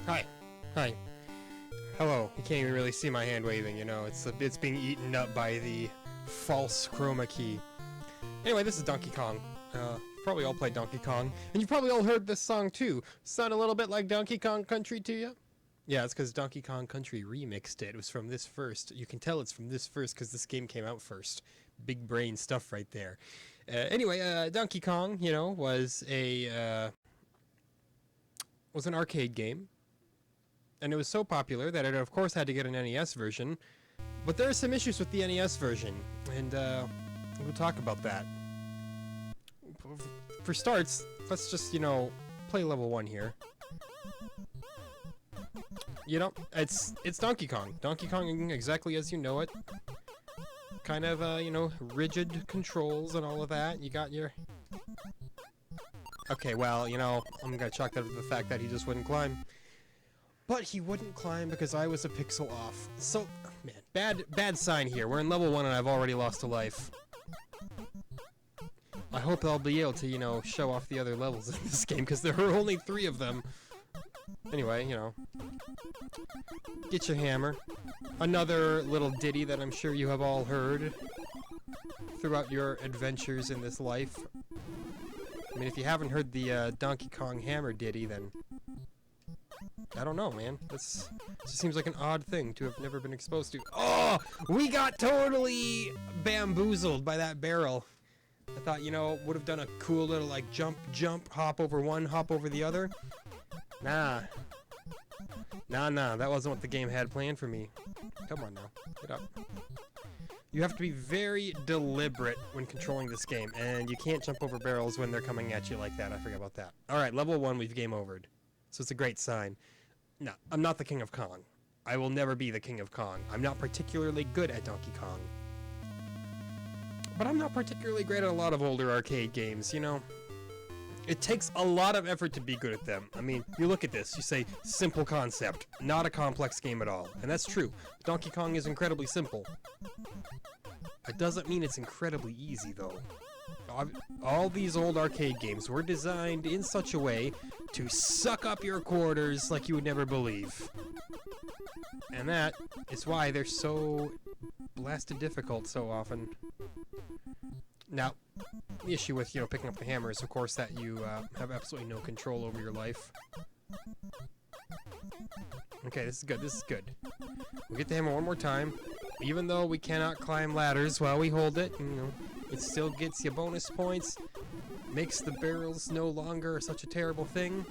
Hi. Hi. Hello. You can't even really see my hand waving, you know. It's being eaten up by the false chroma key. Anyway, this is Donkey Kong. You've probably all played Donkey Kong. And you've probably all heard this song, too. Sound a little bit like Donkey Kong Country to you? Yeah, it's because Donkey Kong Country remixed it. It was from this first. You can tell it's from this first because this game came out first. Big brain stuff right there. Anyway, Donkey Kong, you know, was an arcade game. And it was so popular that it, of course, had to get an NES version. But there are some issues with the NES version, and we'll talk about that. For starts, let's just, you know, play level 1 here. You know, it's Donkey Kong. Donkey Kong exactly as you know it. Kind of, you know, rigid controls and all of that. You got your... Okay, well, you know, I'm gonna chalk that up to the fact that he just wouldn't climb. But he wouldn't climb because I was a pixel off. So, man, bad sign here. We're in level 1 and I've already lost a life. I hope I'll be able to, you know, show off the other levels in this game, because there are only 3 of them. Anyway, you know. Get your hammer. Another little ditty that I'm sure you have all heard throughout your adventures in this life. I mean, if you haven't heard the Donkey Kong hammer ditty, then... I don't know, man. This just seems like an odd thing to have never been exposed to. Oh! We got totally bamboozled by that barrel. I thought, you know, would have done a cool little, like, jump, hop over one, hop over the other. Nah. Nah, that wasn't what the game had planned for me. Come on now. Get up. You have to be very deliberate when controlling this game, and you can't jump over barrels when they're coming at you like that. I forgot about that. Alright, level 1, we've game overed. So it's a great sign. No, I'm not the King of Kong. I will never be the King of Kong. I'm not particularly good at Donkey Kong. But I'm not particularly great at a lot of older arcade games, you know? It takes a lot of effort to be good at them. I mean, you look at this, you say, simple concept, not a complex game at all. And that's true. Donkey Kong is incredibly simple. It doesn't mean it's incredibly easy, though. All these old arcade games were designed in such a way to suck up your quarters like you would never believe. And that is why they're so blasted difficult so often. Now, the issue with, you know, picking up the hammer is, of course, that you have absolutely no control over your life. Okay, this is good. We'll get the hammer one more time. Even though we cannot climb ladders while we hold it, you know, it still gets you bonus points. Makes the barrels no longer such a terrible thing.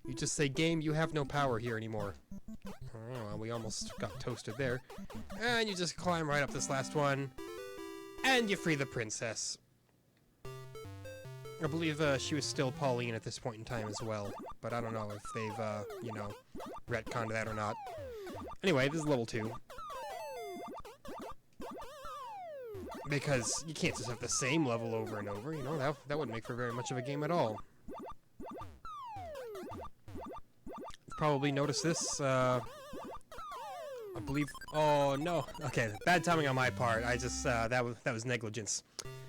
You just say, game, you have no power here anymore. Oh, well, we almost got toasted there. And you just climb right up this last one. And you free the princess. I believe she was still Pauline at this point in time as well. But I don't know if they've, you know, retconned that or not. Anyway, this is level 2. Because you can't just have the same level over and over, you know, that wouldn't make for very much of a game at all. You've probably noticed this, I believe... Oh, no. Okay, bad timing on my part. I just, that was negligence.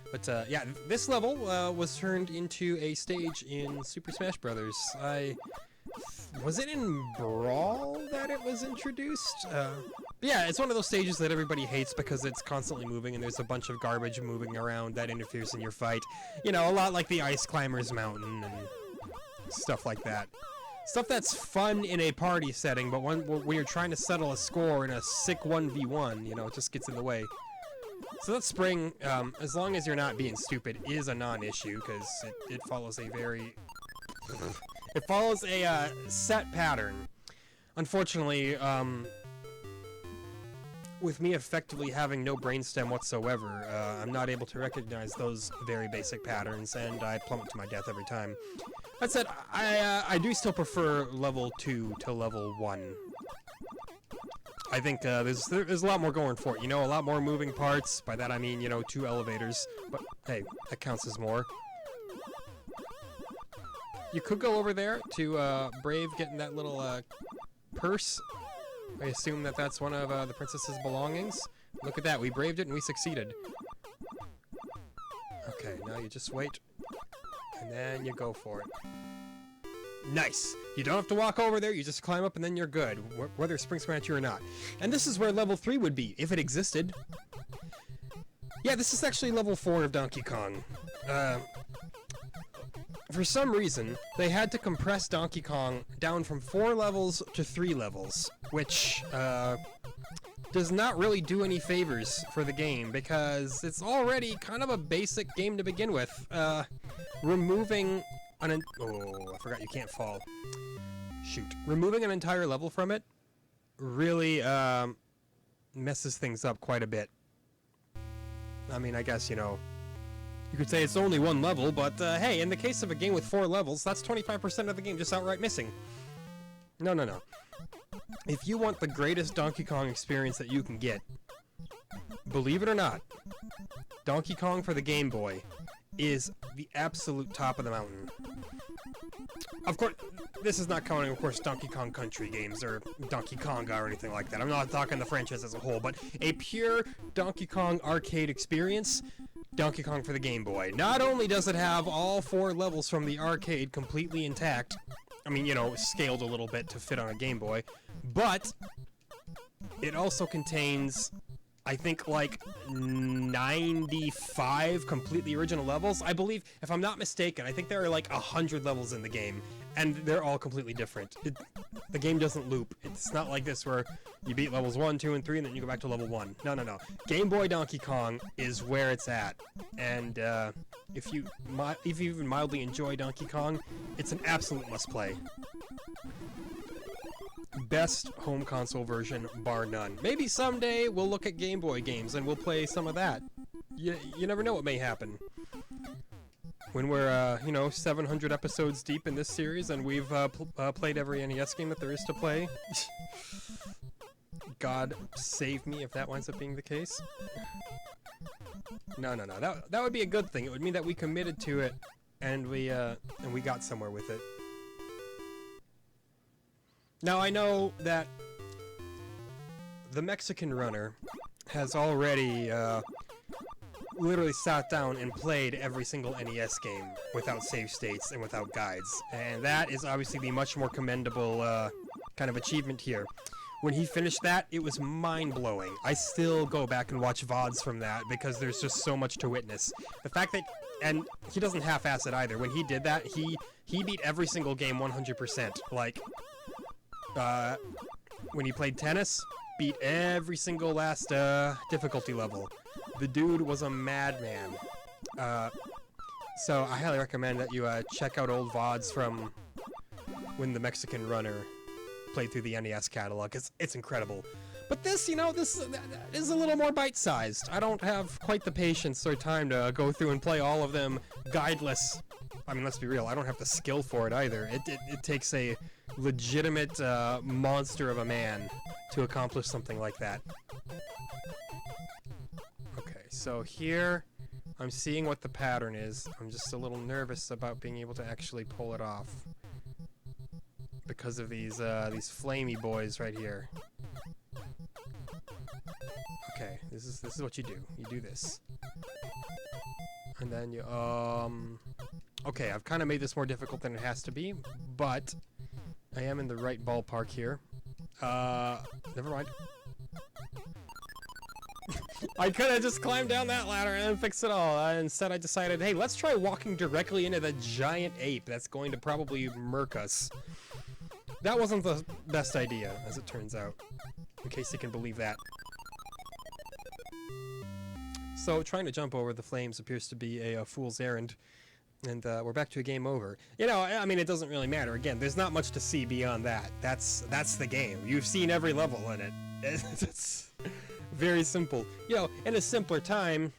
But, yeah, this level was turned into a stage in Super Smash Brothers. Was it in Brawl that it was introduced? Yeah, it's one of those stages that everybody hates because it's constantly moving and there's a bunch of garbage moving around that interferes in your fight. You know, a lot like the Ice Climbers Mountain and stuff like that. Stuff that's fun in a party setting, but when you're trying to settle a score in a sick 1v1, you know, it just gets in the way. So that spring, as long as you're not being stupid, is a non-issue, because it follows a very... It follows a set pattern. Unfortunately, with me effectively having no brainstem whatsoever, I'm not able to recognize those very basic patterns, and I plummet to my death every time. That said, I do still prefer level 2 to level 1. I think there's a lot more going for it, you know, a lot more moving parts. By that I mean, you know, 2 elevators, but hey, that counts as more. You could go over there to Brave getting that little purse. I assume that that's one of the princess's belongings. Look at that, we braved it and we succeeded. Okay, now you just wait, and then you go for it. Nice. You don't have to walk over there, you just climb up and then you're good, whether Spring sprung at you or not. And this is where level 3 would be, if it existed. Yeah, this is actually level 4 of Donkey Kong. For some reason, they had to compress Donkey Kong down from 4 levels to 3 levels, which, does not really do any favors for the game, because it's already kind of a basic game to begin with. Removing an... Oh, I forgot you can't fall. Shoot. Removing an entire level from it really, messes things up quite a bit. I mean, I guess, you know, you could say it's only 1 level, but, hey, in the case of a game with 4 levels, that's 25% of the game just outright missing. No, no, no. If you want the greatest Donkey Kong experience that you can get, believe it or not, Donkey Kong for the Game Boy is the absolute top of the mountain. Of course, this is not counting, of course, Donkey Kong Country games or Donkey Konga or anything like that. I'm not talking the franchise as a whole, but a pure Donkey Kong arcade experience, Donkey Kong for the Game Boy. Not only does it have all 4 levels from the arcade completely intact, I mean, you know, scaled a little bit to fit on a Game Boy, but it also contains, I think, like 95 completely original levels. I believe, if I'm not mistaken, I think there are like 100 levels in the game, and they're all completely different. The game doesn't loop. It's not like this where you beat levels 1, 2, and 3, and then you go back to level 1. No, no, no. Game Boy Donkey Kong is where it's at, and if you even mildly enjoy Donkey Kong, it's an absolute must-play. Best home console version, bar none. Maybe someday we'll look at Game Boy games and we'll play some of that. You never know what may happen. When we're, you know, 700 episodes deep in this series and we've played every NES game that there is to play. God save me if that winds up being the case. No, no, no. That would be a good thing. It would mean that we committed to it and we got somewhere with it. Now, I know that the Mexican runner has already literally sat down and played every single NES game without save states and without guides, and that is obviously the much more commendable kind of achievement here. When he finished that, it was mind-blowing. I still go back and watch VODs from that because there's just so much to witness. The fact that, and he doesn't half-ass it either, when he did that, he beat every single game 100%. Like, when he played tennis, beat every single last difficulty level. The dude was a madman. So I highly recommend that you check out old VODs from when the Mexican runner played through the NES catalog. It's incredible. But this, you know, this is a little more bite-sized. I don't have quite the patience or time to go through and play all of them guideless. I mean, let's be real, I don't have the skill for it either. It takes a legitimate monster of a man to accomplish something like that. Okay, so here I'm seeing what the pattern is. I'm just a little nervous about being able to actually pull it off because of these flamey boys right here. Okay, this is what you do. You do this. And then you, okay, I've kind of made this more difficult than it has to be, but I am in the right ballpark here. Never mind. I could have just climbed down that ladder and then fixed it all. Instead, I decided, hey, let's try walking directly into the giant ape that's going to probably murk us. That wasn't the best idea, as it turns out, in case you can believe that. So, trying to jump over the flames appears to be a fool's errand, and we're back to a game over. You know, I mean, it doesn't really matter. Again, there's not much to see beyond that. That's the game. You've seen every level in it. It's very simple. You know, in a simpler time,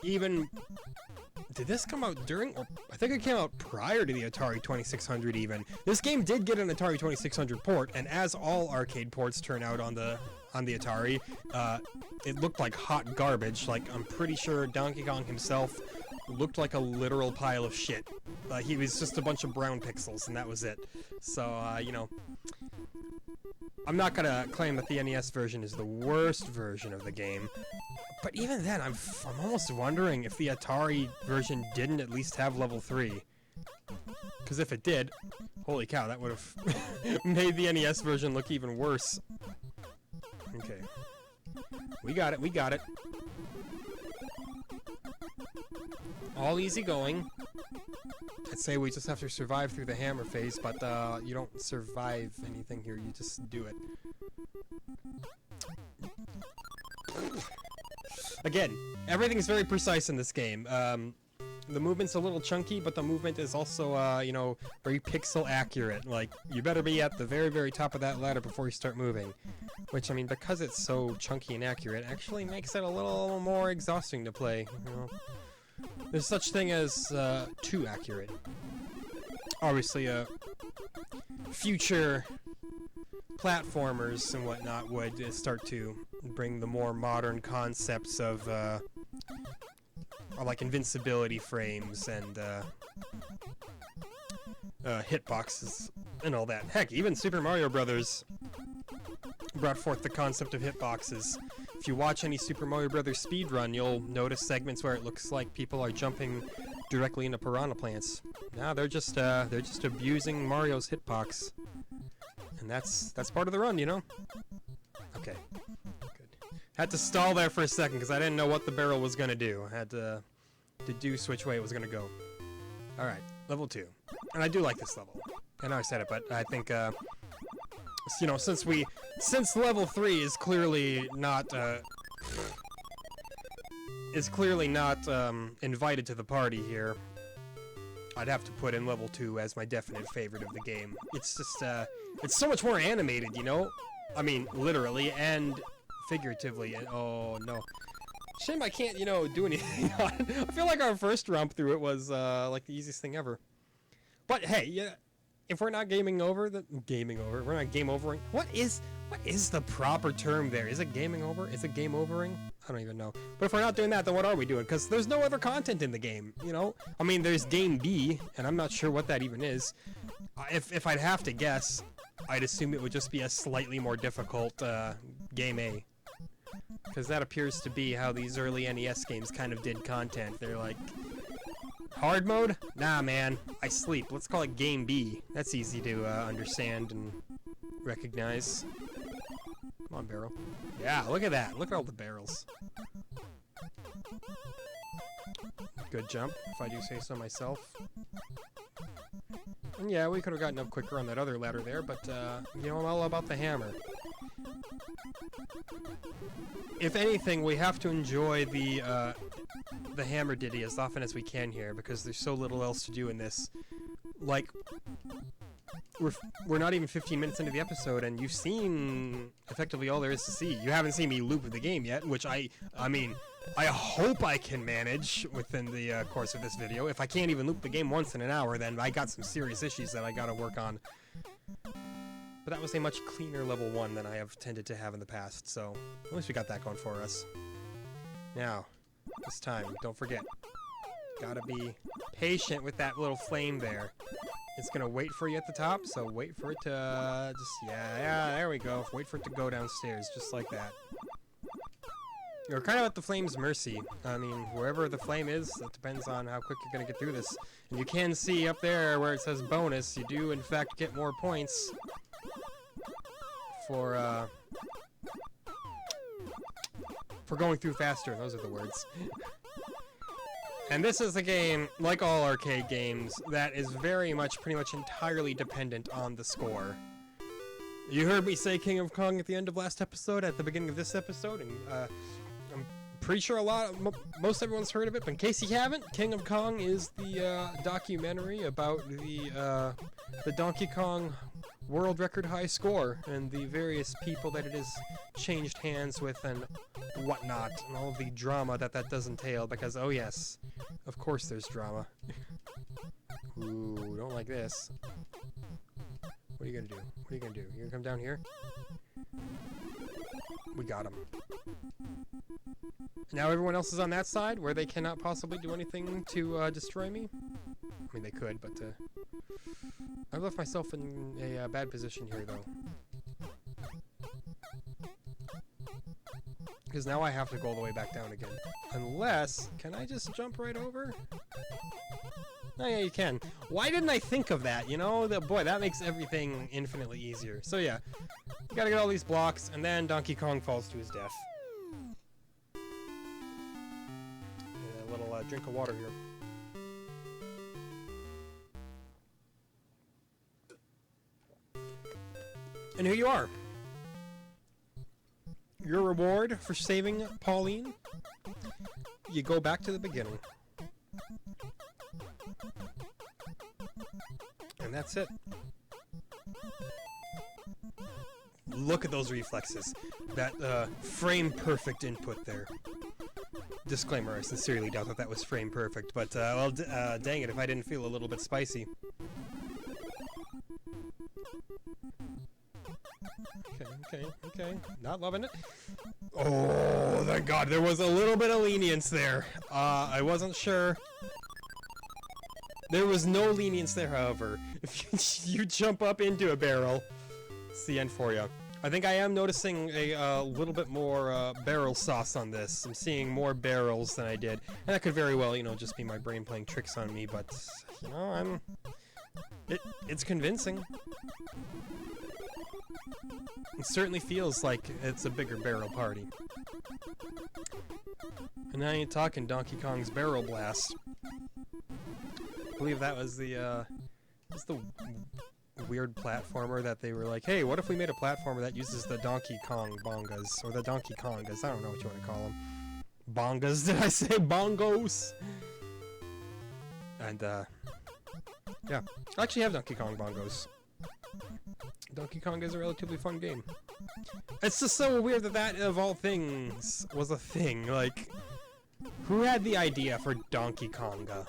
even... Did this come out during, or I think it came out prior to the Atari 2600 even. This game did get an Atari 2600 port, and as all arcade ports turn out on the Atari, it looked like hot garbage. Like, I'm pretty sure Donkey Kong himself looked like a literal pile of shit. He was just a bunch of brown pixels, and that was it. So, you know, I'm not gonna claim that the NES version is the worst version of the game, but even then, I'm almost wondering if the Atari version didn't at least have level 3. Because if it did, holy cow, that would have made the NES version look even worse. Okay. We got it, we got it. All easy going. I'd say we just have to survive through the hammer phase, but you don't survive anything here, you just do it. Again, everything's very precise in this game. The movement's a little chunky, but the movement is also, you know, very pixel accurate. Like, you better be at the very, very top of that ladder before you start moving. Which, I mean, because it's so chunky and accurate, actually makes it a little more exhausting to play, you know. There's such thing as, too accurate. Obviously, future platformers and whatnot would start to bring the more modern concepts of, like invincibility frames and hitboxes and all that. Heck, even Super Mario Brothers brought forth the concept of hitboxes. If you watch any Super Mario Brothers speedrun, you'll notice segments where it looks like people are jumping directly into piranha plants. No, they're just abusing Mario's hitbox, and that's part of the run, you know. Okay. Had to stall there for a second because I didn't know what the barrel was going to do. I had to deduce which way it was going to go. Alright, level 2. And I do like this level. I know I said it, but I think, you know, since level 3 is clearly not, invited to the party here, I'd have to put in level 2 as my definite favorite of the game. It's just, it's so much more animated, you know? I mean, literally, and figuratively, and oh no. Shame I can't, you know, do anything on it. I feel like our first romp through it was, like, the easiest thing ever. But, hey, yeah, if we're not gaming over, we're not game overing. What is the proper term there? Is it gaming over? Is it game overing? I don't even know. But if we're not doing that, then what are we doing? Because there's no other content in the game, you know? I mean, there's Game B, and I'm not sure what that even is. If I'd have to guess, I'd assume it would just be a slightly more difficult, Game A. Because that appears to be how these early NES games kind of did content. They're like, hard mode? Nah, man. I sleep. Let's call it Game B. That's easy to understand and recognize. Come on, barrel. Yeah, look at that. Look at all the barrels. Good jump, if I do say so myself. And yeah, we could have gotten up quicker on that other ladder there, but, you know, I'm all about the hammer. If anything, we have to enjoy the hammer ditty as often as we can here, because there's so little else to do in this. Like, we're not even 15 minutes into the episode, and you've seen effectively all there is to see. You haven't seen me loop the game yet, which I mean, I hope I can manage within the course of this video. If I can't even loop the game once in an hour, then I got some serious issues that I gotta work on. But that was a much cleaner level 1 than I have tended to have in the past, so at least we got that going for us. Now, this time, don't forget, gotta be patient with that little flame there. It's gonna wait for you at the top, so wait for it to yeah, there we go. Wait for it to go downstairs, just like that. You're kind of at the flame's mercy. I mean, wherever the flame is, it depends on how quick you're gonna get through this. And you can see up there where it says bonus, you do in fact get more points for going through faster. Those are the words. And this is a game, like all arcade games, that is very much, pretty much entirely dependent on the score. You heard me say King of Kong at the end of last episode, at the beginning of this episode, and I'm pretty sure most everyone's heard of it, but in case you haven't, King of Kong is the documentary about the Donkey Kong world record high score and the various people that it has changed hands with and whatnot, and all of the drama that does entail, because, oh yes, of course there's drama. Ooh, don't like this. What are you gonna do? What are you gonna do? You gonna come down here? We got him. Now everyone else is on that side, where they cannot possibly do anything to destroy me. I mean, they could, but I've left myself in a bad position here, though. Because now I have to go all the way back down again. Unless, can I just jump right over? Oh yeah, you can. Why didn't I think of that? You know, boy, that makes everything infinitely easier. So yeah, you gotta get all these blocks, and then Donkey Kong falls to his death. A little drink of water here. And here you are. Your reward for saving Pauline? You go back to the beginning. And that's it. Look at those reflexes. That frame perfect input there. Disclaimer, I sincerely doubt that that was frame perfect, but well, dang it if I didn't feel a little bit spicy. Okay. Not loving it. Oh, thank God, there was a little bit of lenience there. I wasn't sure. There was no lenience there, however. If you jump up into a barrel, it's the end for you. I think I am noticing a little bit more barrel sauce on this. I'm seeing more barrels than I did. And that could very well, you know, just be my brain playing tricks on me, but, you know, it's convincing. It certainly feels like it's a bigger barrel party. And now you're talking Donkey Kong's Barrel Blast. I believe that was the weird platformer that they were like, hey, what if we made a platformer that uses the Donkey Kong bongas? Or the Donkey Kongas, I don't know what you want to call them. Bongas, did I say bongos? And, yeah. I actually have Donkey Kong bongos. Donkey Kong is a relatively fun game. It's just so weird that that, of all things, was a thing. Like, who had the idea for Donkey Konga?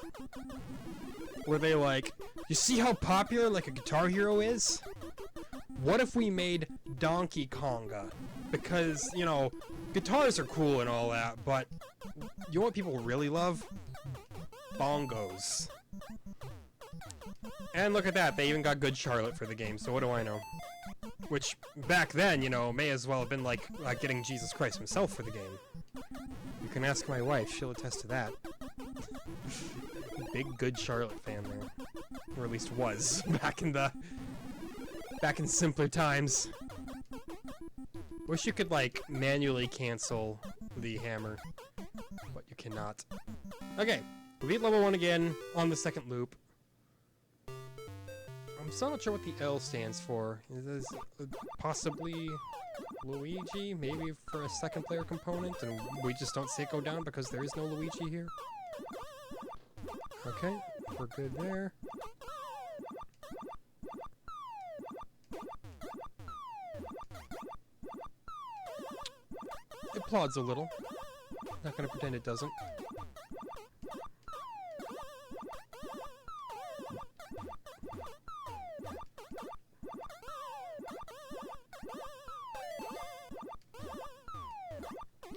Were they like, you see how popular, like, a Guitar Hero is? What if we made Donkey Konga? Because, you know, guitars are cool and all that, but you know what people really love? Bongos. And look at that, they even got Good Charlotte for the game, so what do I know? Which, back then, you know, may as well have been like getting Jesus Christ himself for the game. You can ask my wife, she'll attest to that. Big Good Charlotte fan there. Or at least was, back in simpler times. Wish you could, like, manually cancel the hammer, but you cannot. Okay, we beat level 1 again on the second loop. I'm still not sure what the L stands for. Is this possibly Luigi? Maybe for a second player component, and we just don't see it go down because there is no Luigi here? Okay, we're good there. It plods a little. Not gonna pretend it doesn't.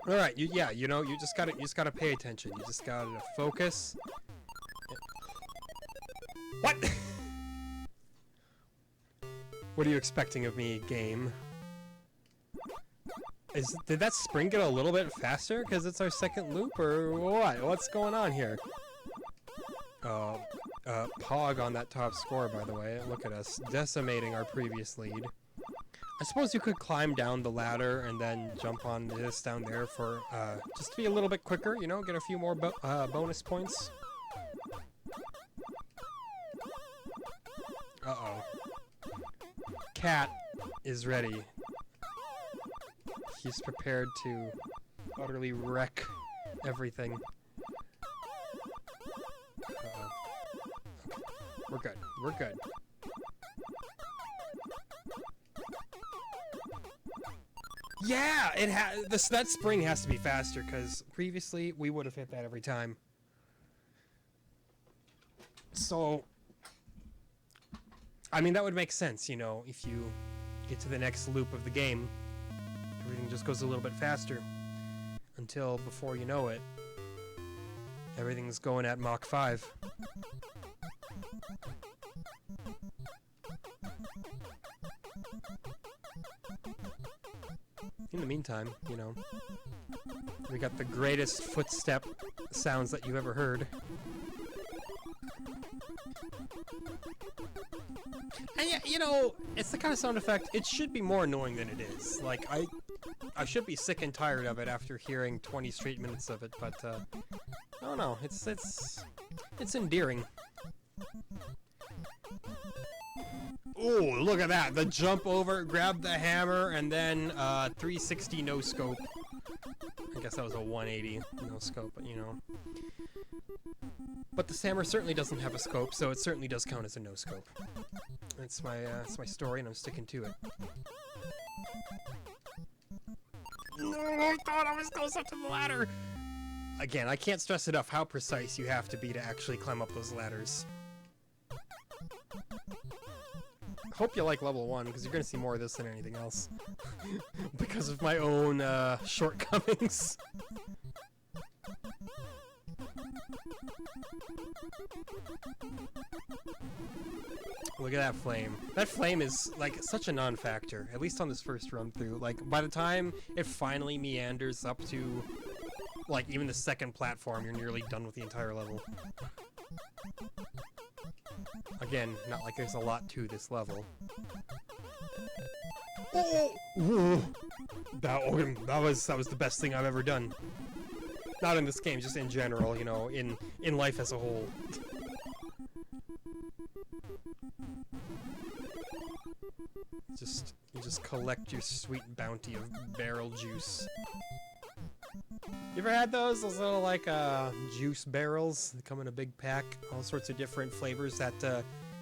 All right, you know, you just gotta pay attention. You just gotta focus. What? What are you expecting of me, game? Did that spring get a little bit faster because it's our second loop, or what? What's going on here? Pog on that top score, by the way. Look at us, decimating our previous lead. I suppose you could climb down the ladder and then jump on this down there for, just to be a little bit quicker, you know, get a few more bonus points. Uh-oh. Cat is ready. He's prepared to utterly wreck everything. Uh-oh. We're good. We're good. Yeah! That spring has to be faster, because previously we would have hit that every time. So, I mean, that would make sense, you know, if you get to the next loop of the game, everything just goes a little bit faster. Until, before you know it, everything's going at Mach 5. In the meantime, you know, we got the greatest footstep sounds that you've ever heard. you know, it's the kind of sound effect, it should be more annoying than it is. Like, I should be sick and tired of it after hearing 20 straight minutes of it, but, I don't know, it's endearing. Ooh, look at that, the jump over, grab the hammer, and then, 360 no scope. I guess that was a 180 no scope, but, you know. But this hammer certainly doesn't have a scope, so it certainly does count as a no scope. That's my story, and I'm sticking to it. No, I thought I was close up to the ladder! Again, I can't stress enough how precise you have to be to actually climb up those ladders. Hope you like level 1, because you're going to see more of this than anything else. Because of my own, shortcomings. Look at that flame. That flame is, like, such a non-factor, at least on this first run-through. Like, by the time it finally meanders up to, like, even the second platform, you're nearly done with the entire level. Again, not like there's a lot to this level. Oh! That was the best thing I've ever done. Not in this game, just in general, you know, in life as a whole. You just collect your sweet bounty of barrel juice. You ever had those little, like, juice barrels that come in a big pack? All sorts of different flavors that,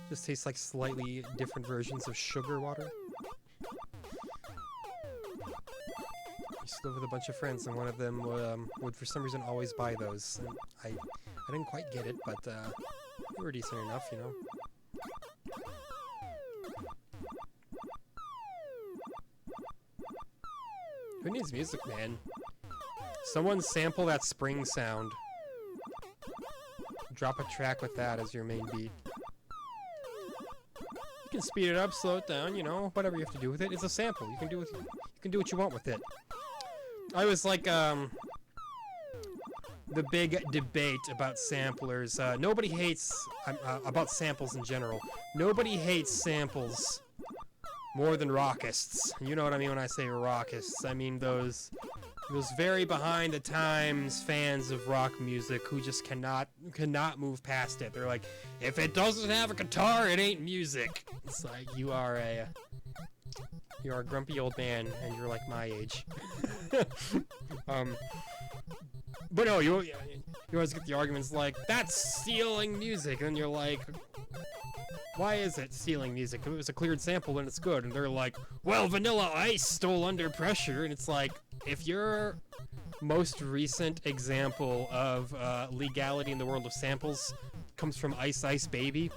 just taste like slightly different versions of sugar water? I used to live with a bunch of friends, and one of them would for some reason always buy those. And I didn't quite get it, but, they were decent enough, you know? Who needs music, man? Someone sample that spring sound. Drop a track with that as your main beat. You can speed it up, slow it down, you know, whatever you have to do with it. It's a sample. You can do what you want with it. I was like, the big debate about samplers. Nobody hates about samples in general. Nobody hates samples more than rockists. You know what I mean when I say rockists. I mean those very behind the times fans of rock music who just cannot move past it. They're like, if it doesn't have a guitar, it ain't music. It's like, you are a grumpy old man, and you're like my age. But no, you always get the arguments like, that's stealing music, and you're like, why is it stealing music? If it was a cleared sample, then it's good. And they're like, well, Vanilla Ice stole Under Pressure, and it's like, if your most recent example of legality in the world of samples comes from Ice Ice Baby,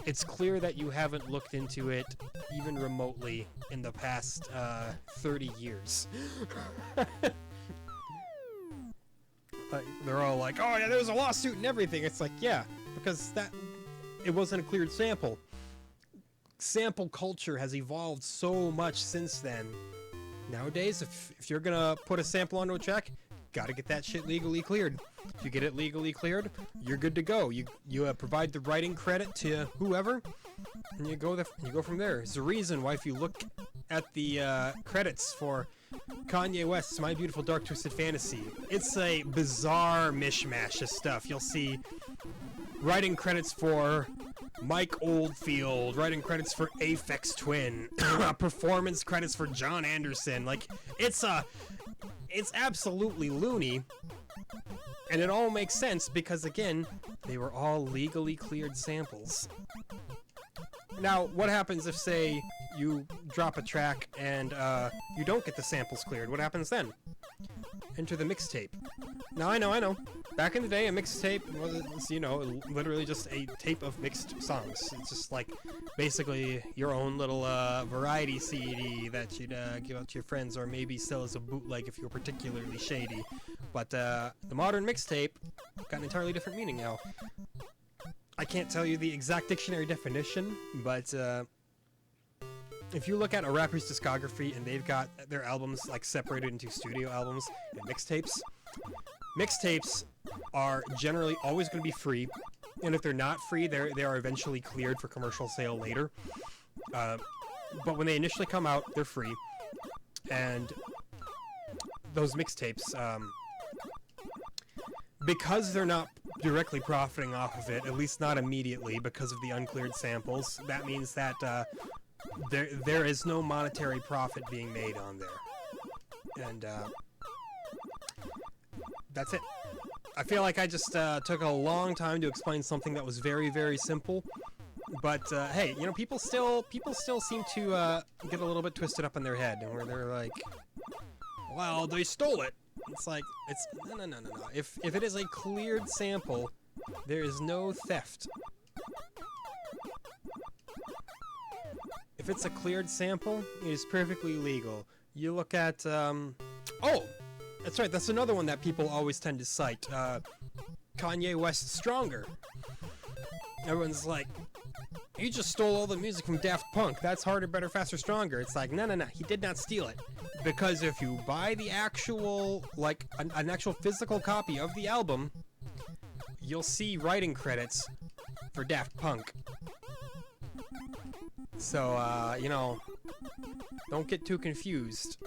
it's clear that you haven't looked into it even remotely in the past 30 years. They're all like, oh yeah, there was a lawsuit and everything. It's like, yeah, because it wasn't a cleared sample. Sample culture has evolved so much since then. Nowadays, if you're gonna put a sample onto a track, gotta get that shit legally cleared. If you get it legally cleared, you're good to go. You provide the writing credit to whoever, and you go from there. There's a reason why if you look at the credits for Kanye West's My Beautiful Dark Twisted Fantasy, it's a bizarre mishmash of stuff. You'll see writing credits for Mike Oldfield, writing credits for Aphex Twin, performance credits for John Anderson. Like, it's absolutely loony, and it all makes sense because, again, they were all legally cleared samples. Now, what happens if, say, you drop a track and you don't get the samples cleared? What happens then? Enter the mixtape. Now, I know. Back in the day, a mixtape was, you know, literally just a tape of mixed songs. It's just like, basically, your own little variety CD that you'd give out to your friends, or maybe sell as a bootleg if you're particularly shady. But the modern mixtape got an entirely different meaning now. I can't tell you the exact dictionary definition, but if you look at a rapper's discography and they've got their albums like separated into studio albums and mixtapes are generally always going to be free, and if they're not free, they are eventually cleared for commercial sale later. But when they initially come out, they're free. And those mixtapes, because they're not directly profiting off of it, at least not immediately, because of the uncleared samples, that means that there is no monetary profit being made on there. And that's it. I feel like I just took a long time to explain something that was very, very simple. But hey, you know, people still seem to get a little bit twisted up in their head, and where they're like, "Well, they stole it." It's like, no. If it is a cleared sample, there is no theft. If it's a cleared sample, it is perfectly legal. You look at oh, that's right. That's another one that people always tend to cite. Kanye West's "Stronger." Everyone's like, "You just stole all the music from Daft Punk. That's harder, better, faster, stronger." It's like, no. He did not steal it. Because if you buy the actual, like, an actual physical copy of the album, you'll see writing credits for Daft Punk. So, you know, don't get too confused.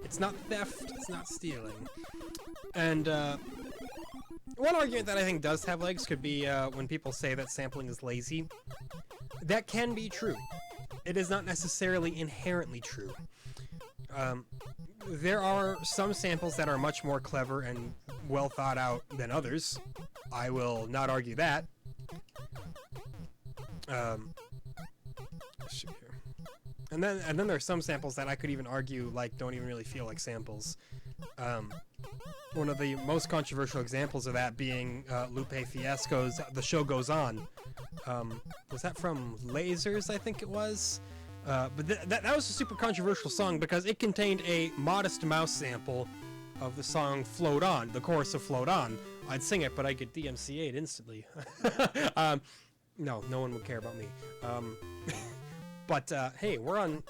It's not theft, it's not stealing. And, one argument that I think does have legs could be when people say that sampling is lazy. That can be true. It is not necessarily inherently true. There are some samples that are much more clever and well thought out than others. I will not argue that. Shoot here. And then there are some samples that I could even argue like don't even really feel like samples. One of the most controversial examples of that being Lupe Fiasco's "The Show Goes On." Was that from Lasers, I think it was? But that was a super controversial song because it contained a Modest Mouse sample of the song "Float On," the chorus of "Float On." I'd sing it, but I'd get DMCA'd instantly. No one would care about me. But hey, we're on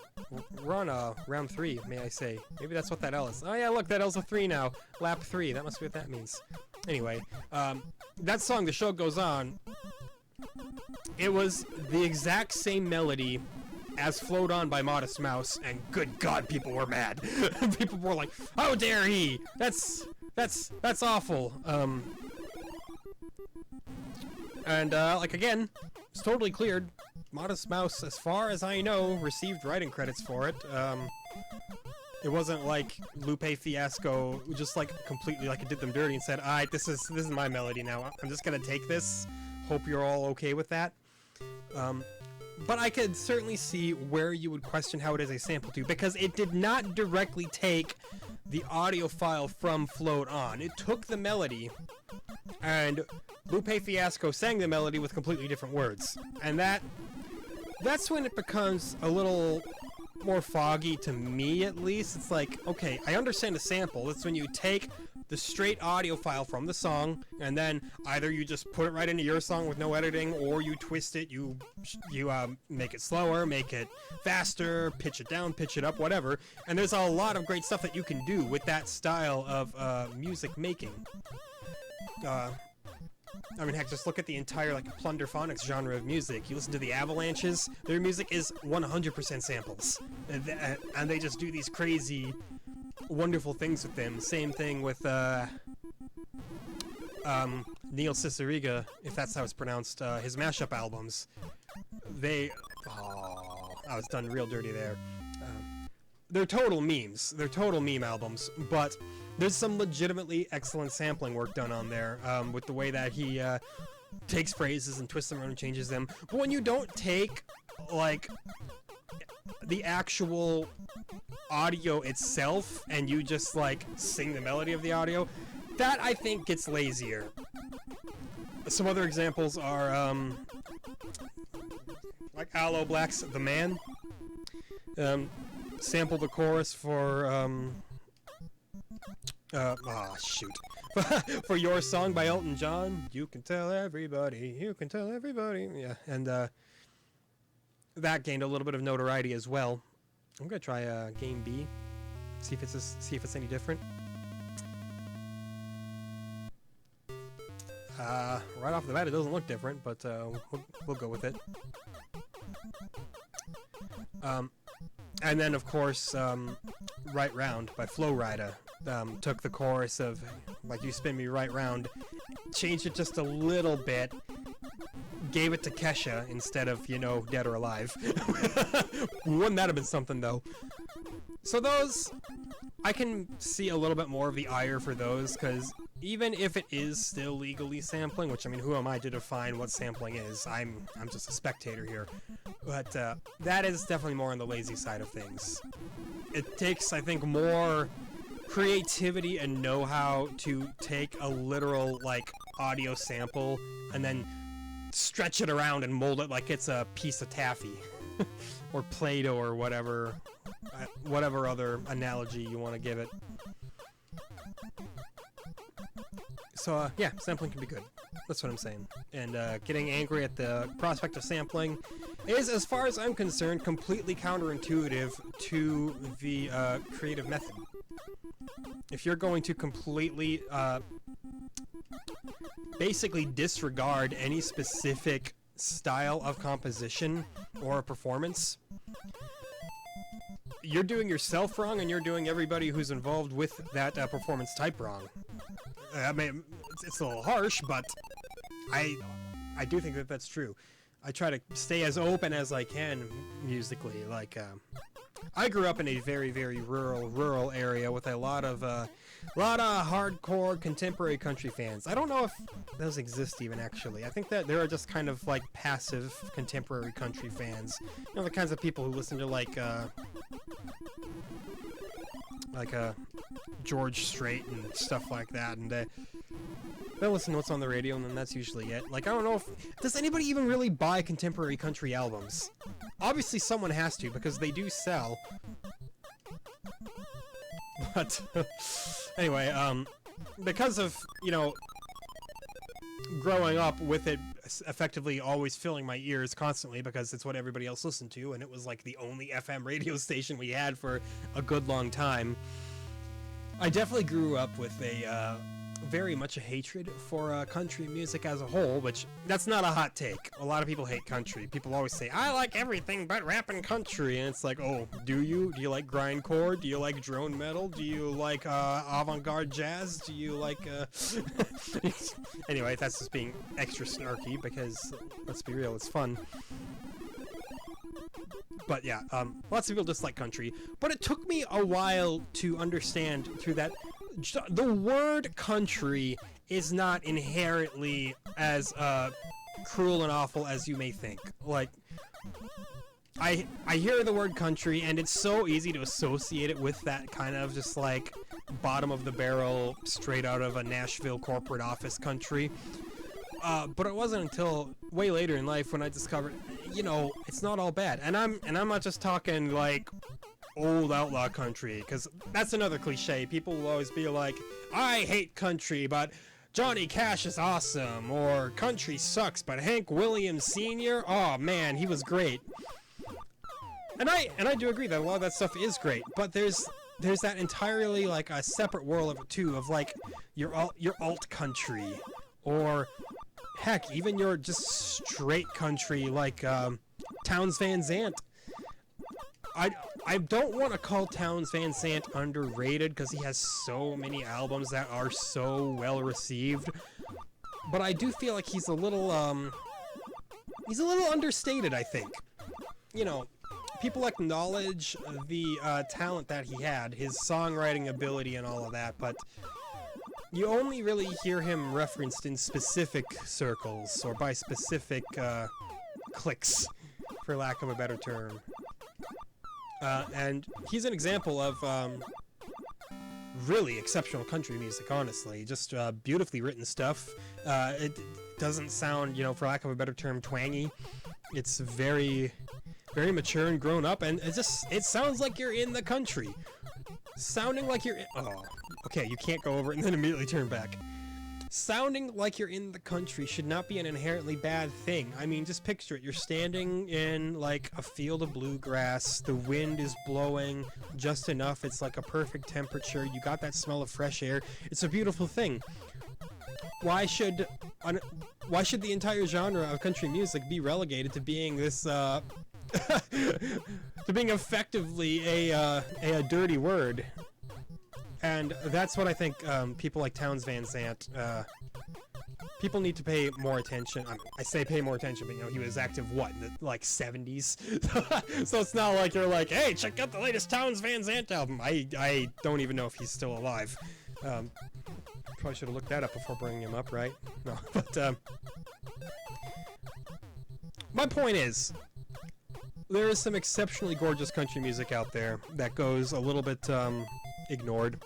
round 3, may I say? Maybe that's what that L is. Oh yeah, look, that L's a 3 now. Lap 3. That must be what that means. Anyway, that song, "The Show Goes On," it was the exact same melody as "Float On" by Modest Mouse, and good God, people were mad. People were like, "How dare he? That's awful." And like again, it's totally cleared. Modest Mouse, as far as I know, received writing credits for it. It wasn't like Lupe Fiasco just like completely like it did them dirty and said, "Alright, this is my melody now. I'm just gonna take this. Hope you're all okay with that." But I could certainly see where you would question how it is a sample too, because it did not directly take the audio file from "Float On." It took the melody, and Lupe Fiasco sang the melody with completely different words. And that's when it becomes a little more foggy to me, at least. It's like, okay, I understand a sample. That's when you take the straight audio file from the song, and then either you just put it right into your song with no editing, or you twist it, you make it slower, make it faster, pitch it down, pitch it up, whatever. And there's a lot of great stuff that you can do with that style of music making. I mean, heck, just look at the entire, like, plunderphonics genre of music. You listen to the Avalanches, their music is 100% samples. And they just do these crazy, wonderful things with them. Same thing with, Neil Cicierega, if that's how it's pronounced, his mashup albums. I was done real dirty there. They're total memes. They're total meme albums, but there's some legitimately excellent sampling work done on there, with the way that he takes phrases and twists them around and changes them. But when you don't take, like, the actual audio itself and you just, like, sing the melody of the audio, that, I think, gets lazier. Some other examples are, like Aloe Black's "The Man." Sampled the chorus for, for "Your Song" by Elton John. You can tell everybody, you can tell everybody. Yeah, and that gained a little bit of notoriety as well. I'm gonna try game B, see if it's any different. Right off the bat, it doesn't look different, but we'll go with it. And then, of course, Right Round by Flo Rida took the chorus of, like, you spin me right round, changed it just a little bit, gave it to Kesha instead of, you know, Dead or Alive. Wouldn't that have been something, though? So those, I can see a little bit more of the ire for those, because even if it is still legally sampling, which, I mean, who am I to define what sampling is? I'm just a spectator here. But that is definitely more on the lazy side of things. It takes, I think, more creativity and know-how to take a literal, like, audio sample and then stretch it around and mold it like it's a piece of taffy. Or Play-Doh or whatever other analogy you want to give it. So, yeah, sampling can be good. That's what I'm saying. And getting angry at the prospect of sampling is, as far as I'm concerned, completely counterintuitive to the creative method. If you're going to completely, basically disregard any specific style of composition or a performance, you're doing yourself wrong, and you're doing everybody who's involved with that performance type wrong. I mean, it's a little harsh, but I do think that that's true. I try to stay as open as I can musically. Like, I grew up in a very, very rural area with a lot of hardcore contemporary country fans. I don't know if those exist even, actually. I think that there are just kind of like passive contemporary country fans. You know, the kinds of people who listen to like George Strait and stuff like that, and they'll listen to what's on the radio, and then that's usually it. Like, I don't know if... Does anybody even really buy contemporary country albums? Obviously someone has to, because they do sell. But, anyway, because of, you know, growing up with it effectively always filling my ears constantly, because it's what everybody else listened to, and it was like the only FM radio station we had for a good long time, I definitely grew up with a very much a hatred for country music as a whole, which that's not a hot take. A lot of people hate country. People always say, I like everything but rap and country, and it's like, oh, do you? Do you like grindcore? Do you like drone metal? Do you like avant-garde jazz? Do you like Anyway, that's just being extra snarky, because let's be real, it's fun. But yeah, lots of people dislike country, but it took me a while to understand through that the word country is not inherently as cruel and awful as you may think. Like, I hear the word country, and it's so easy to associate it with that kind of just like bottom of the barrel, straight out of a Nashville corporate office country. But it wasn't until way later in life when I discovered, you know, it's not all bad. And I'm not just talking like old outlaw country, because that's another cliche. People will always be like, I hate country, but Johnny Cash is awesome, or country sucks, but Hank Williams Sr., oh man, he was great. And I do agree that a lot of that stuff is great, but there's that entirely like a separate world of it too, of like your alt country, or heck, even your just straight country like Townes Van Zandt. I don't want to call Townes Van Zandt underrated, because he has so many albums that are so well received, but I do feel like he's a little understated, I think. You know, people acknowledge the talent that he had, his songwriting ability and all of that, but you only really hear him referenced in specific circles, or by specific cliques, for lack of a better term. And he's an example of really exceptional country music, honestly. Just beautifully written stuff. It doesn't sound, you know, for lack of a better term, twangy. It's very, very mature and grown up, and it sounds like you're in the country. Sounding like you're in... Oh, okay, you can't go over it and then immediately turn back. Sounding like you're in the country should not be an inherently bad thing. I mean, just picture it. You're standing in, like, a field of bluegrass. The wind is blowing just enough. It's like a perfect temperature. You got that smell of fresh air. It's a beautiful thing. why should the entire genre of country music be relegated to being this to being effectively a dirty word? And that's what I think people like Townes Van Zandt, people need to pay more attention. I say pay more attention, but you know, he was active, what, in the, like, 70s? So it's not like you're like, hey, check out the latest Townes Van Zandt album. I don't even know if he's still alive. Probably should have looked that up before bringing him up, right? No, but, my point is, there is some exceptionally gorgeous country music out there that goes a little bit, ignored.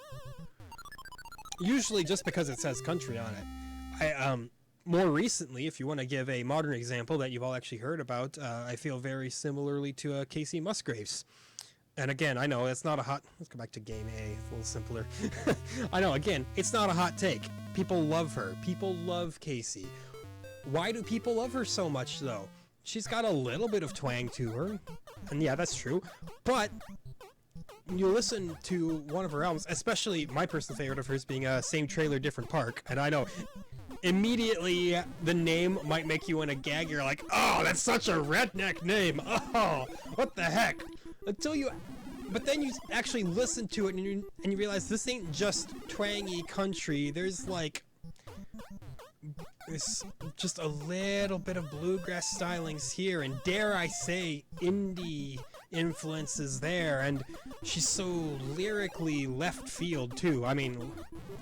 Usually just because it says country on it. More recently, if you want to give a modern example that you've all actually heard about, I feel very similarly to Casey Musgraves. And again, I know it's not a hot... Let's go back to Game A. It's a little simpler. I know, again, it's not a hot take. People love her. People love Casey. Why do people love her so much, though? She's got a little bit of twang to her. And yeah, that's true. But you listen to one of her albums, especially my personal favorite of hers being Same Trailer, Different Park. And I know... Immediately, the name might make you want to gag. You're like, oh, that's such a redneck name. Oh, what the heck? But then you actually listen to it and you realize this ain't just twangy country. There's like, there's just a little bit of bluegrass stylings here, and dare I say, indie influences there. And she's so lyrically left field too. I mean,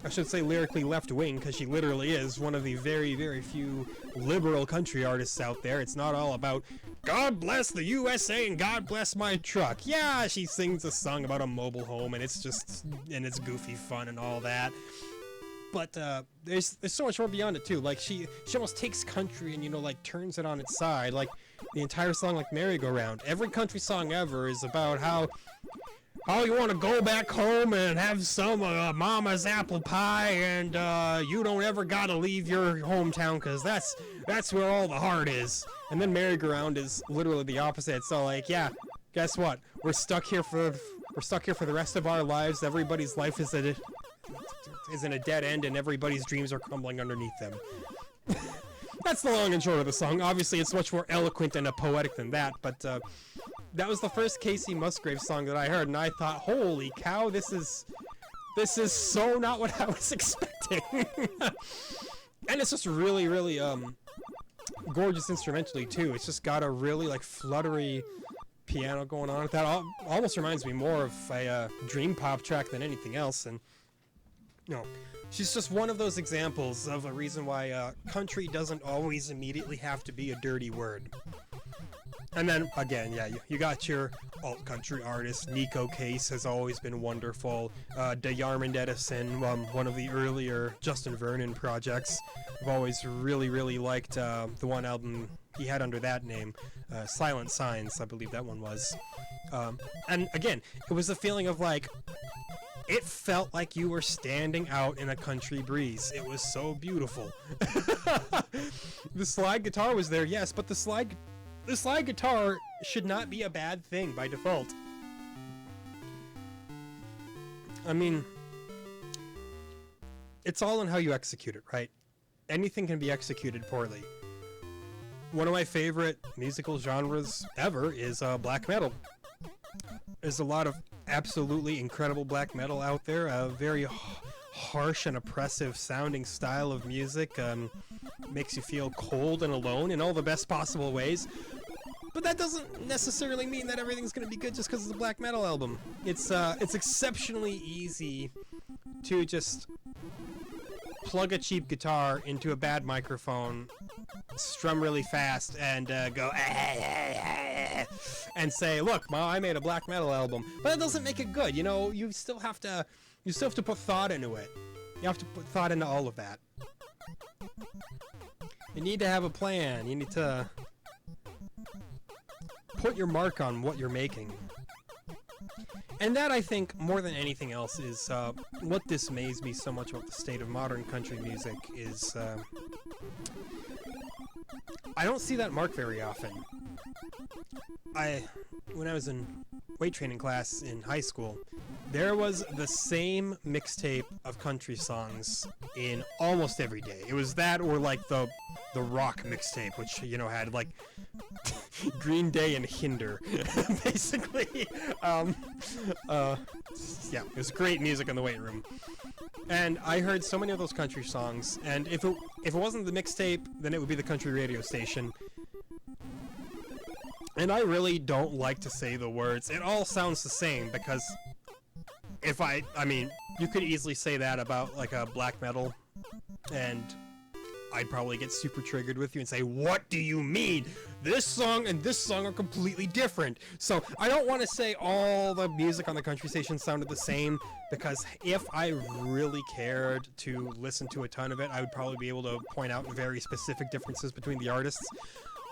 I should say lyrically left wing, because she literally is one of the very, very few liberal country artists out there. It's not all about God bless the USA and God bless my truck. Yeah, she sings a song about a mobile home, and it's just, and it's goofy fun and all that. But there's so much more beyond it too. Like she almost takes country and, you know, like turns it on its side. Like the entire song, like Merry-Go-Round. Every country song ever is about how you want to go back home and have some mama's apple pie, and you don't ever gotta leave your hometown, because that's where all the heart is. And then Merry-Go-Round is literally the opposite. So like, yeah, guess what? We're stuck here for the rest of our lives. Everybody's life is in a dead end, and everybody's dreams are crumbling underneath them. That's the long and short of the song. Obviously, it's much more eloquent and poetic than that, but that was the first Casey Musgraves song that I heard, and I thought, holy cow, this is so not what I was expecting. And it's just really, really gorgeous instrumentally too. It's just got a really like fluttery piano going on. That almost reminds me more of a dream pop track than anything else. And you know, she's just one of those examples of a reason why country doesn't always immediately have to be a dirty word. And then, again, yeah, you got your alt-country artists. Nico Case has always been wonderful. DeYarmond Edison, one of the earlier Justin Vernon projects. I've always really, really liked the one album he had under that name, Silent Signs, I believe that one was. And again, it was a feeling of like, it felt like you were standing out in a country breeze. It was so beautiful. The slide guitar was there, yes, but the slide guitar should not be a bad thing by default. I mean, it's all in how you execute it, right? Anything can be executed poorly. One of my favorite musical genres ever is black metal. There's a lot of absolutely incredible black metal out there, a very harsh and oppressive sounding style of music, makes you feel cold and alone in all the best possible ways. But that doesn't necessarily mean that everything's going to be good just because it's a black metal album. It's exceptionally easy to just plug a cheap guitar into a bad microphone, strum really fast, and go and say, "Look, Ma, I made a black metal album." But that doesn't make it good. You know, you still have to put thought into it. You have to put thought into all of that. You need to have a plan. You need to put your mark on what you're making. And that, I think, more than anything else, is what dismays me so much about the state of modern country music is I don't see that mark very often. when I was in weight training class in high school, there was the same mixtape of country songs in almost every day. It was that or like the rock mixtape, which, you know, had like Green Day and Hinder, basically. Yeah, it was great music in the weight room. And I heard so many of those country songs, and if it wasn't the mixtape, then it would be the country radio station. And I really don't like to say the words. It all sounds the same, because if I mean, you could easily say that about like a black metal, and I'd probably get super triggered with you and say, what do you mean? This song and this song are completely different. So I don't want to say all the music on the country station sounded the same, because if I really cared to listen to a ton of it, I would probably be able to point out very specific differences between the artists.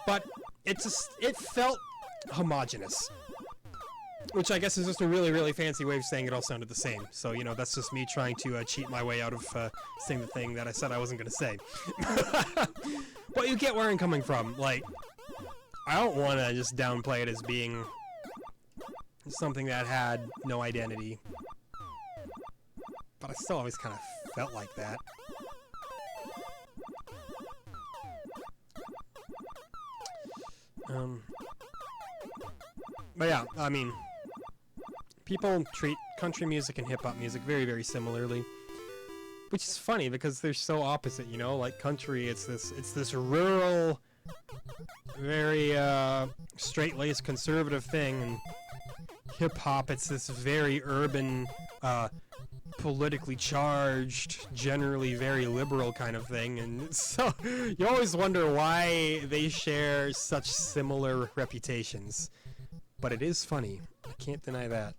But it felt homogenous, which I guess is just a really, really fancy way of saying it all sounded the same. So, you know, that's just me trying to cheat my way out of saying the thing that I said I wasn't going to say. But you get where I'm coming from. Like, I don't want to just downplay it as being something that had no identity. But I still always kind of felt like that. But yeah, I mean, people treat country music and hip-hop music very, very similarly, which is funny because they're so opposite, you know? Like, country, it's this rural, very straight-laced conservative thing, and hip-hop, it's this very urban, politically charged, generally very liberal kind of thing, and so you always wonder why they share such similar reputations. But it is funny. I can't deny that.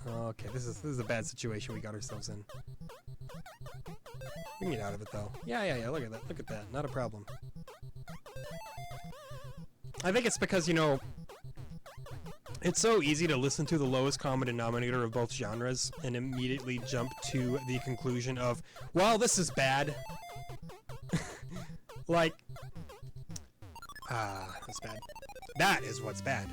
Okay, this is a bad situation we got ourselves in. We can get out of it though. Yeah. Look at that. Look at that. Not a problem. I think it's because, you know, it's so easy to listen to the lowest common denominator of both genres and immediately jump to the conclusion of, well, this is bad. Like, that's bad. That is what's bad.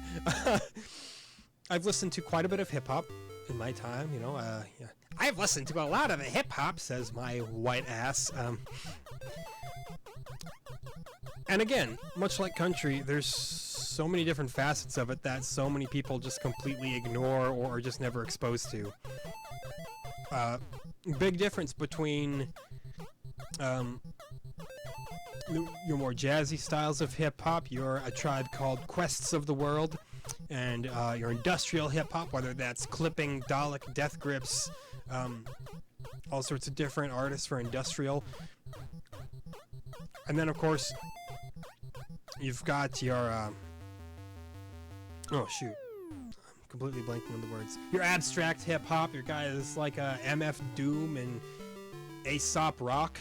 I've listened to quite a bit of hip-hop in my time, you know, yeah. I've listened to a lot of the hip-hop, says my white ass. And again, much like country, there's so many different facets of it that so many people just completely ignore or are just never exposed to. Big difference between your more jazzy styles of hip-hop, your A Tribe Called Quests of the world, and your industrial hip-hop, whether that's Clipping, Dalek, Death Grips, all sorts of different artists for industrial. And then, of course, you've got your, oh shoot, I'm completely blanking on the words. Your abstract hip-hop, your guys like MF Doom and Aesop Rock,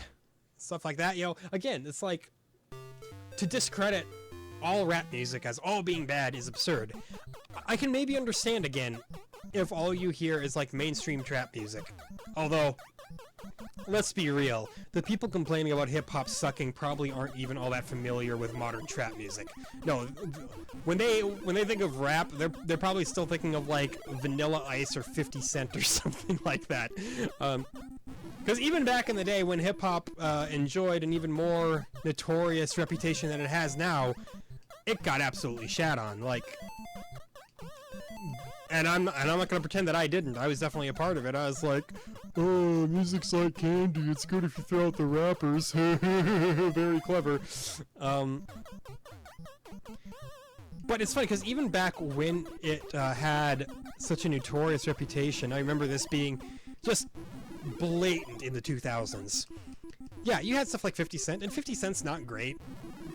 stuff like that. You know, again, it's like, to discredit all rap music as all being bad is absurd. I can maybe understand, again, if all you hear is like mainstream trap music. Although, let's be real, the people complaining about hip-hop sucking probably aren't even all that familiar with modern trap music. No, when they think of rap, they're probably still thinking of like Vanilla Ice or 50 Cent or something like that. Because even back in the day when hip-hop enjoyed an even more notorious reputation than it has now, it got absolutely shat on. Like, and I'm not going to pretend that I didn't. I was definitely a part of it. I was like, oh, music's like candy. It's good if you throw out the rappers. Very clever. But it's funny because even back when it had such a notorious reputation, I remember this being just blatant in the 2000s. Yeah, you had stuff like 50 Cent, and 50 Cent's not great.